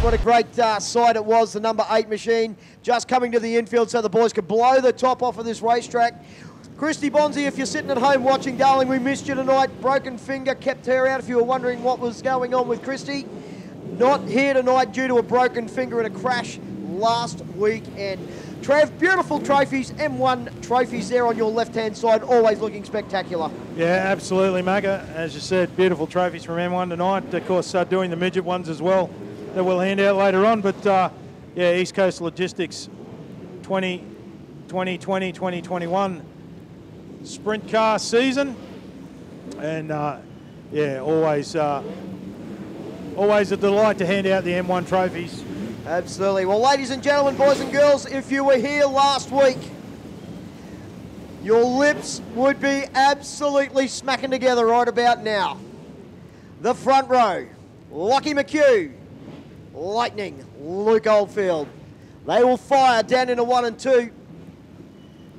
What a great sight it was, the number 8 machine just coming to the infield so the boys could blow the top off of this racetrack. Christy Bonzi, if you're sitting at home watching, darling, we missed you tonight. Broken finger, kept her out if you were wondering what was going on with Christy. Not here tonight due to a broken finger in a crash last weekend. Trev, beautiful trophies, M1 trophies there on your left-hand side, always looking spectacular. Yeah, absolutely, Magga. As you said, beautiful trophies from M1 tonight. Of course, doing the midget ones as well that we'll hand out later on. But, yeah, East Coast Logistics 2020, 2021 sprint car season. And, yeah, always a delight to hand out the M1 trophies. Absolutely. Well, ladies and gentlemen, boys and girls, if you were here last week, your lips would be absolutely smacking together right about now. The front row, Lockie McHugh, Lightning, Luke Oldfield. They will fire down into 1 and 2.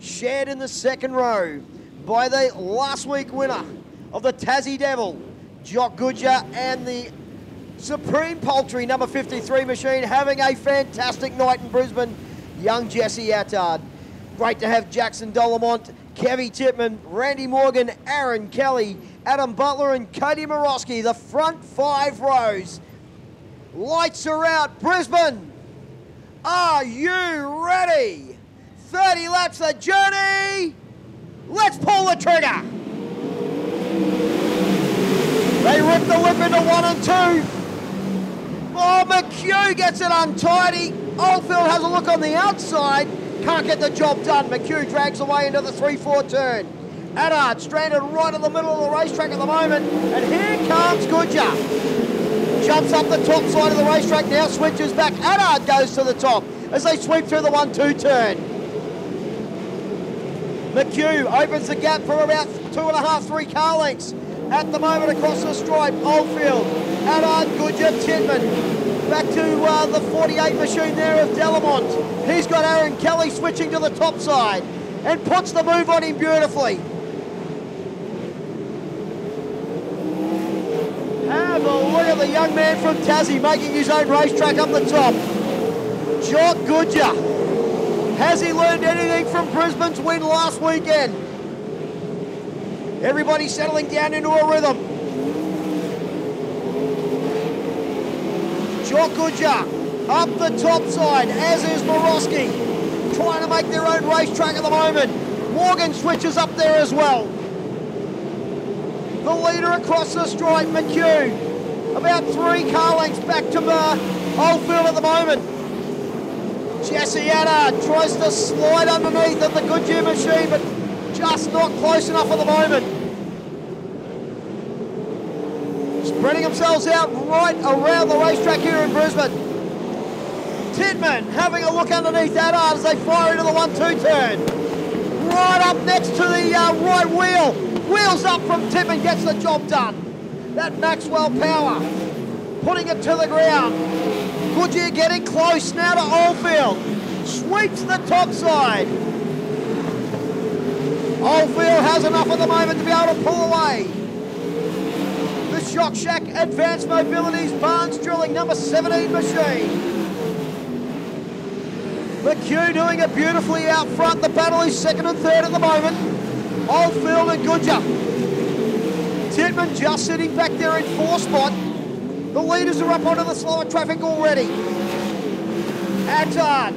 Shared in the second row by the last week winner of the Tassie Devil, Jock Goodyer, and the Supreme Poultry number 53 machine having a fantastic night in Brisbane, young Jesse Attard. Great to have Jackson Dolomont, Kevy Titman, Randy Morgan, Aaron Kelly, Adam Butler and Cody Morosky, the front 5 rows. Lights are out, Brisbane. Are you ready? 30 laps the journey. Let's pull the trigger. They rip the whip into 1 and 2. Oh, McHugh gets it untidy. Oldfield has a look on the outside. Can't get the job done. McHugh drags away into the 3-4 turn. Attard stranded right in the middle of the racetrack at the moment. And here comes Goodyer. Jumps up the top side of the racetrack, now switches back. Attard goes to the top as they sweep through the 1-2 turn. McHugh opens the gap for about 2.5, 3 car lengths. At the moment across the stripe, Oldfield, Attard, Goodyer, Titman. Back to the 48 machine there of Delamont. He's got Aaron Kelly switching to the top side and puts the move on him beautifully. Have a look at the young man from Tassie making his own racetrack up the top. Jock Goodyer. Has he learned anything from Brisbane's win last weekend? Everybody settling down into a rhythm. Jock Goodyer up the top side, as is Morosky, trying to make their own racetrack at the moment. Morgan switches up there as well. The leader across the stripe, McHugh, about 3 car lengths back to Oldfield at the moment. Jesse Attard tries to slide underneath of the Goodyear machine, but just not close enough at the moment. Spreading themselves out right around the racetrack here in Brisbane. Titman having a look underneath Attard as they fire into the 1-2 turn. Right up next to the right wheel. Wheels up from Titman, gets the job done. That Maxwell power, putting it to the ground. Goodyear getting close now to Oldfield. Sweeps the top side. Oldfield has enough at the moment to be able to pull away. The Shock Shack Advanced Mobilities Barnes Drilling number 17 machine. McHugh doing it beautifully out front. The battle is 2nd and 3rd at the moment. Oldfield and Goodyer. Titman just sitting back there in 4th spot. The leaders are up onto the slower traffic already. Attard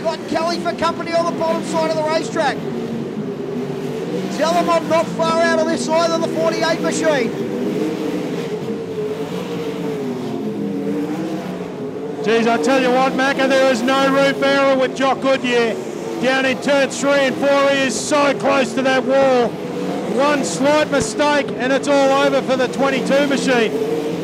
got Kelly for company on the bottom side of the racetrack. Delamont not far out of this either, the 48 machine. Geez, I tell you what, Macca, there is no room for error with Jock Goodyear. Down in turns 3 and 4, he is so close to that wall. One slight mistake and it's all over for the 22 machine.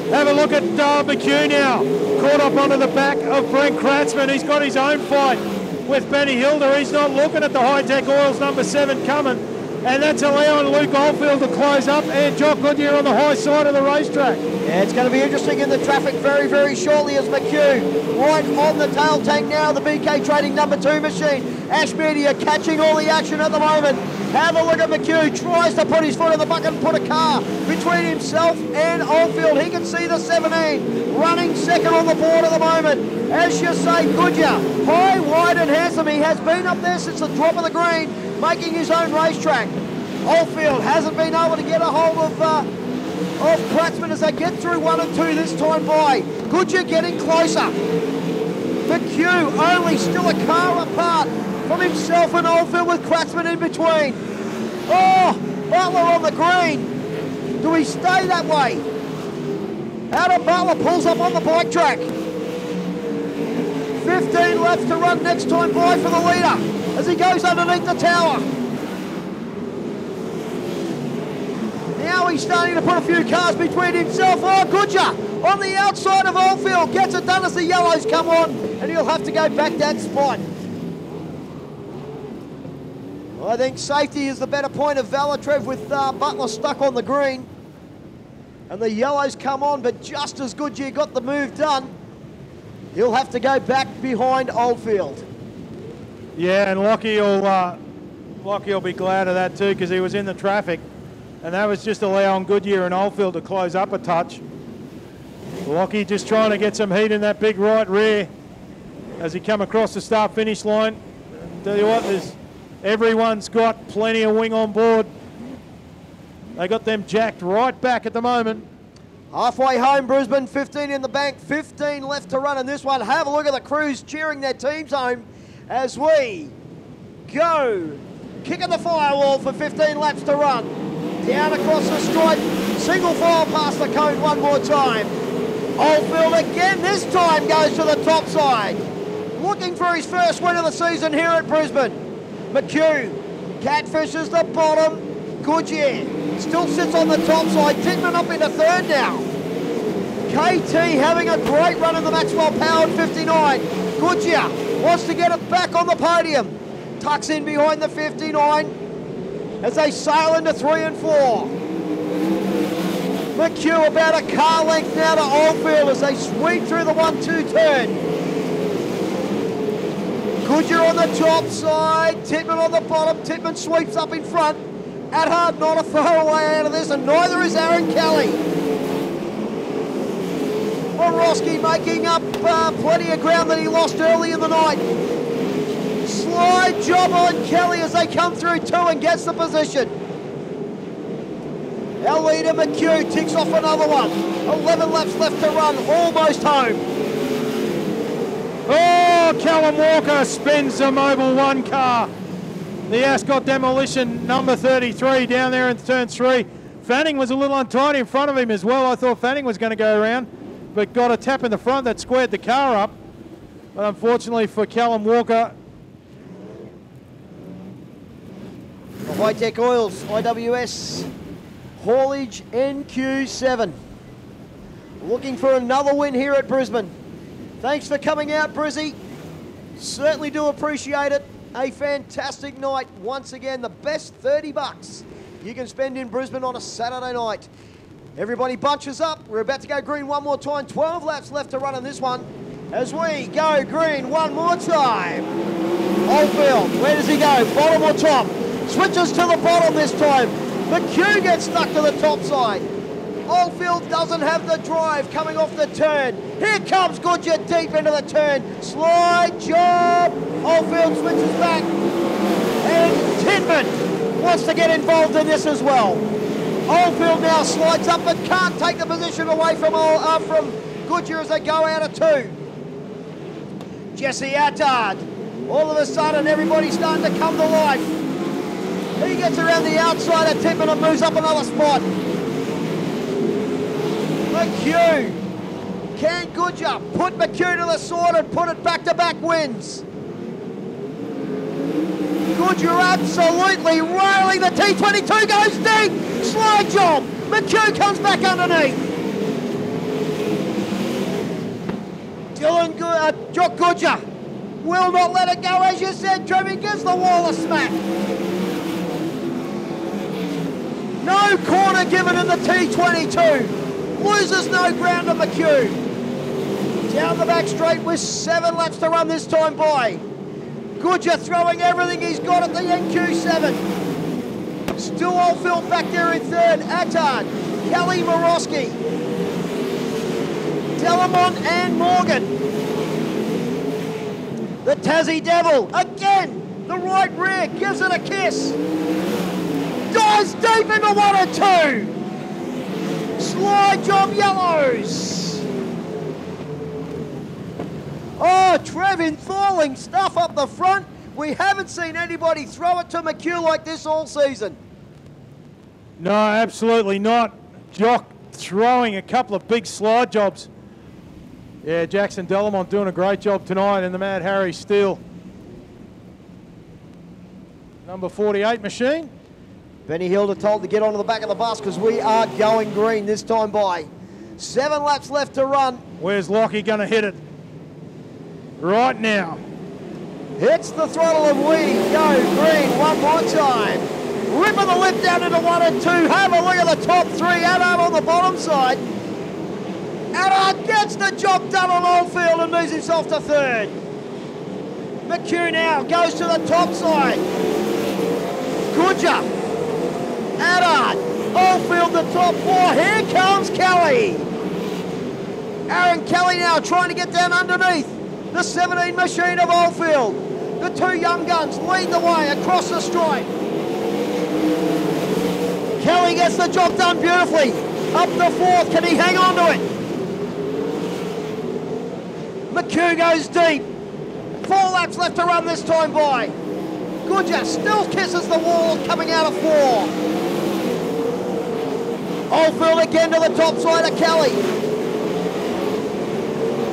Have a look at McHugh now. Caught up onto the back of Brent Kratzman. He's got his own fight with Benny Hilder. He's not looking at the High-Tech Oils number 7 coming. And that's allowing Luke Oldfield to close up and Jock Goodyear on the high side of the racetrack. Yeah, it's going to be interesting in the traffic very shortly as McHugh right on the tail tank now. The BK Trading number 2 machine Ash Media catching all the action at the moment. Have a look at McHugh, tries to put his foot in the bucket and put a car between himself and Oldfield. He can see the 17, running second on the board at the moment. As you say, Goodyear, high, wide and handsome. He has been up there since the drop of the green, making his own racetrack. Oldfield hasn't been able to get a hold of Kratzman as they get through 1 and 2 this time by. Goodyear getting closer. McHugh only still a car apart from himself and Oldfield with Kratzman in between. Oh, Butler on the green. Do we stay that way? Adam Butler pulls up on the bike track. 15 left to run next time by for the leader as he goes underneath the tower. Now he's starting to put a few cars between himself. Oh, Goodyear on the outside of Oldfield gets it done as the yellows come on, and he'll have to go back that spot. I think safety is the better point of valor, Trev, with Butler stuck on the green. And the yellows come on, but just as Goodyear got the move done, he'll have to go back behind Oldfield. Yeah, and Lockie will be glad of that too, because he was in the traffic. And that was just allowing Goodyear and Oldfield to close up a touch. Lockie just trying to get some heat in that big right rear as he come across the start-finish line. Tell you what, everyone's got plenty of wing on board. They got them jacked right back at the moment. Halfway home, Brisbane, 15 in the bank, 15 left to run in this one. Have a look at the crews cheering their teams home as we go. Kicking the firewall for 15 laps to run. Down across the stripe, single file past the cone one more time. Oldfield again, this time goes to the top side. Looking for his first win of the season here at Brisbane. McHugh catfishes the bottom. Goodyear still sits on the top side. Titman up into third now. KT having a great run in the Maxwell powered 59. Goodyear wants to get it back on the podium. Tucks in behind the 59 as they sail into 3 and 4. McHugh about a car length now to Oldfield as they sweep through the 1-2 turn. Goodyear on the top side, Titman on the bottom. Titman sweeps up in front. Adhard not a throwaway out of this, and neither is Aaron Kelly. Borowski making up plenty of ground that he lost early in the night. Slide job on Kelly as they come through 2 and gets the position. Our leader McHugh ticks off another one. 11 laps left to run, almost home. Oh, Callum Walker spins the Mobil 1 car. The Ascot Demolition number 33 down there in turn 3. Fanning was a little untidy in front of him as well. I thought Fanning was going to go around, but got a tap in the front that squared the car up. But unfortunately for Callum Walker, the High-Tech Oils, IWS, Haulage NQ7. Looking for another win here at Brisbane. Thanks for coming out, Brizzy. Certainly do appreciate it. A fantastic night. Once again, the best $30 you can spend in Brisbane on a Saturday night. Everybody bunches up. We're about to go green one more time. 12 laps left to run in this one as we go green one more time. Oldfield, where does he go? Bottom or top? Switches to the bottom this time. McHugh gets stuck to the top side. Oldfield doesn't have the drive coming off the turn. Here comes Goodyear deep into the turn. Slide job. Oldfield switches back. And Titman wants to get involved in this as well. Oldfield now slides up but can't take the position away from Goodyear as they go out of 2. Jesse Attard. All of a sudden everybody's starting to come to life. He gets around the outside of Titman and moves up another spot. McHugh. Can Goodyear put McHugh to the sword and put it back-to-back wins? Goodyear absolutely railing. The T22 goes deep. Slide job. McHugh comes back underneath. Jock Goodyear will not let it go. As you said, Trevor, gives the wall a smack. No corner given in the T22. Loses no ground to McHugh. Down the back straight with 7 laps to run this time by. Goodger throwing everything he's got at the NQ7. Still Oldfield back there in third. Attard, Kelly, Morosky, Delamont and Morgan. The Tassie Devil, again, the right rear, gives it a kiss. Dives deep into 1 and 2. Slide job yellows. Oh, Trev enthralling stuff up the front. We haven't seen anybody throw it to McHugh like this all season. No, absolutely not. Jock throwing a couple of big slide jobs. Yeah, Jackson Delamont doing a great job tonight in the Mad Harry Steele. Number 48 machine. Benny Hilda told to get onto the back of the bus because we are going green this time by. 7 laps left to run. Where's Lockie going to hit it? Right now. Hits the throttle and we go green one more time. Ripping the lip down into 1 and 2. Have a look at the top 3. Adard on the bottom side. Adard gets the job done on Oldfield and moves himself to third. McHugh now goes to the top side. Goodger. Adard. Oldfield the top 4. Here comes Kelly. Aaron Kelly now trying to get down underneath the 17 machine of Oldfield. The 2 young guns lead the way across the stripe. Kelly gets the job done beautifully. Up the 4th. Can he hang on to it? McHugh goes deep. 4 laps left to run this time by. Goodger still kisses the wall coming out of 4. Oldfield again to the top side of Kelly.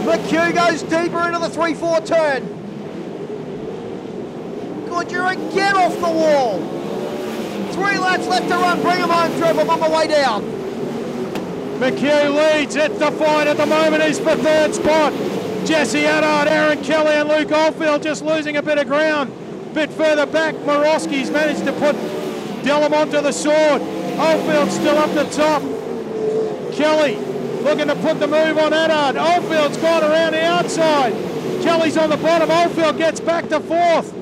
McHugh goes deeper into the 3-4 turn. Goodger again off the wall. 3 laps left to run. Bring him home, Trevor. I'm on my way down. McHugh leads. It's the fight at the moment. He's for 3rd spot. Jesse Adard, Aaron Kelly and Luke Oldfield just losing a bit of ground. Bit further back, Morosky's managed to put Delamont to the sword. Oldfield still up the top. Kelly looking to put the move on Adard. Oldfield's gone around the outside. Kelly's on the bottom. Oldfield gets back to 4th.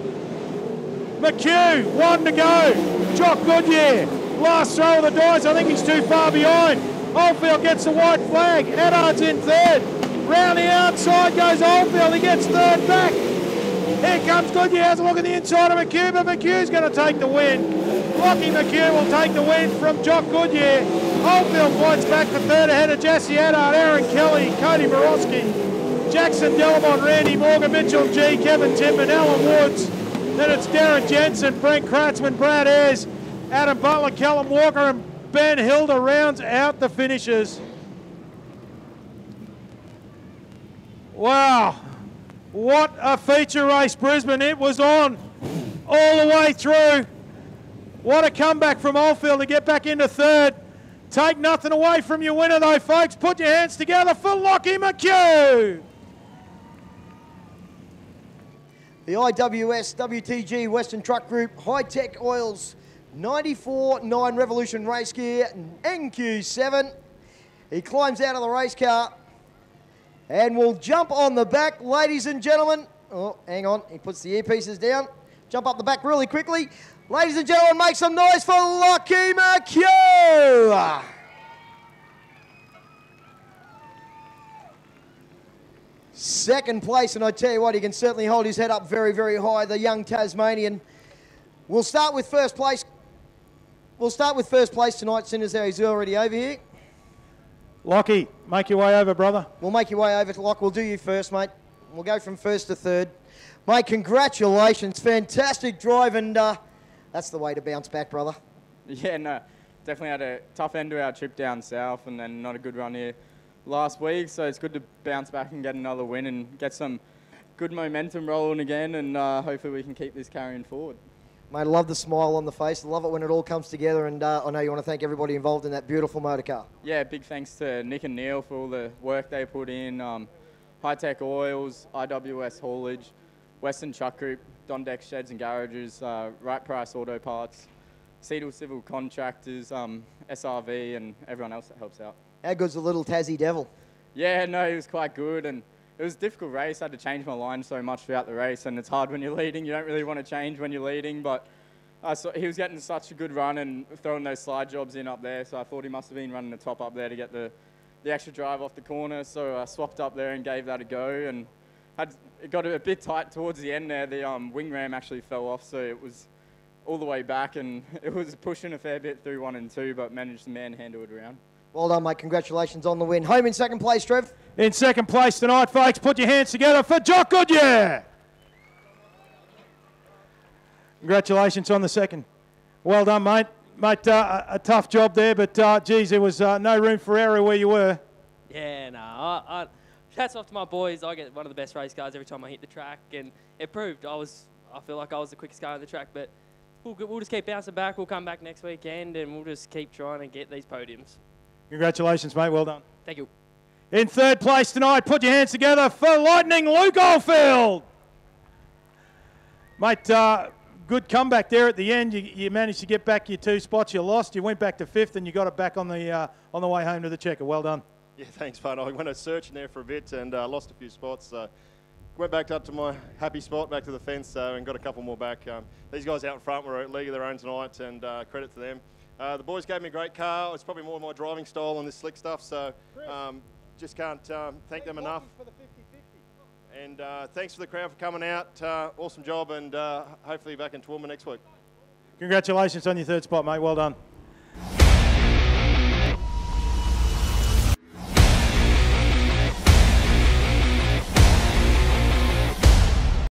McHugh, 1 to go. Jock Goodyear, last throw of the dice. I think he's too far behind. Oldfield gets the white flag. Adard's in 3rd. Round the outside goes Oldfield. He gets 3rd back. Here comes Goodyear. Has a look at the inside of McHugh, but McHugh's going to take the win. Lockie McHugh will take the win from Jock Goodyear. Oldfield fights back for 3rd ahead of Jesse Adard, Aaron Kelly, Cody Morosky, Jackson Delamont, Randy Morgan, Mitchell G, Kevin Tippin, Alan Woods. Then it's Darren Jensen, Frank Kratzman, Brad Ayres, Adam Butler, Callum Walker, and Ben Hilda rounds out the finishers. Wow, what a feature race, Brisbane. It was on all the way through. What a comeback from Oldfield to get back into 3rd. Take nothing away from your winner though, folks. Put your hands together for Lockie McHugh. The IWS WTG Western Truck Group High Tech Oils 94-9 Revolution race gear NQ7. He climbs out of the race car and will jump on the back, ladies and gentlemen. Oh, hang on, he puts the earpieces down. Jump up the back really quickly. Ladies and gentlemen, make some noise for Lockie McHugh. Second place, and I tell you what, he can certainly hold his head up very, very high, the young Tasmanian. We'll start with first place. We'll start with first place tonight, seeing as how he's already over here. Lockie, make your way over, brother. We'll make your way over to Locke. We'll do you first, mate. We'll go from 1st to 3rd. Mate, congratulations. Fantastic drive, and that's the way to bounce back, brother. Yeah, no, definitely had a tough end to our trip down south and then not a good run here last week. So it's good to bounce back and get another win and get some good momentum rolling again, and hopefully we can keep this carrying forward. Mate, I love the smile on the face. I love it when it all comes together, and I know you want to thank everybody involved in that beautiful motor car. Yeah, big thanks to Nick and Neil for all the work they put in. High Tech Oils, IWS Haulage, Western Truck Group, Dondex Sheds and Garages, Right Price Auto Parts, Cedal Civil Contractors, SRV, and everyone else that helps out. How good's the little Tassie Devil? Yeah, no, he was quite good, and It was a difficult race. I had to change my line so much throughout the race, and it's hard when you're leading. You don't really want to change when you're leading, but I saw he was getting such a good run and throwing those slide jobs in up there, so I thought he must have been running the top up there to get the extra drive off the corner, so I swapped up there and gave that a go, and it got a bit tight towards the end there. The wing ram actually fell off, so it was all the way back, and it was pushing a fair bit through 1 and 2, but managed to manhandle it around. Well done, mate. Congratulations on the win. Home in second place, Trev. In second place tonight, folks, put your hands together for Jock Goodyear. Congratulations on the second. Well done, mate. Mate, a tough job there, but geez, there was no room for error where you were. Yeah, no. Hats off to my boys. I get one of the best race cars every time I hit the track, and it proved I feel like I was the quickest car on the track, but we'll just keep bouncing back. We'll come back next weekend, and we'll just keep trying to get these podiums. Congratulations, mate. Well done. Thank you. In third place tonight, put your hands together for Lightning Luke Oldfield. Mate, good comeback there at the end. You managed to get back your 2 spots you lost. You went back to 5th, and you got it back on the way home to the checker. Well done. Yeah, thanks, mate. I went searching there for a bit and lost a few spots. Went back up to my happy spot, back to the fence, and got a couple more back. These guys out in front were a league of their own tonight, and credit to them. The boys gave me a great car. It's probably more my driving style on this slick stuff, so just can't thank them enough. And thanks for the crowd for coming out. Awesome job, and hopefully back in Toowoomba next week. Congratulations on your 3rd spot, mate. Well done.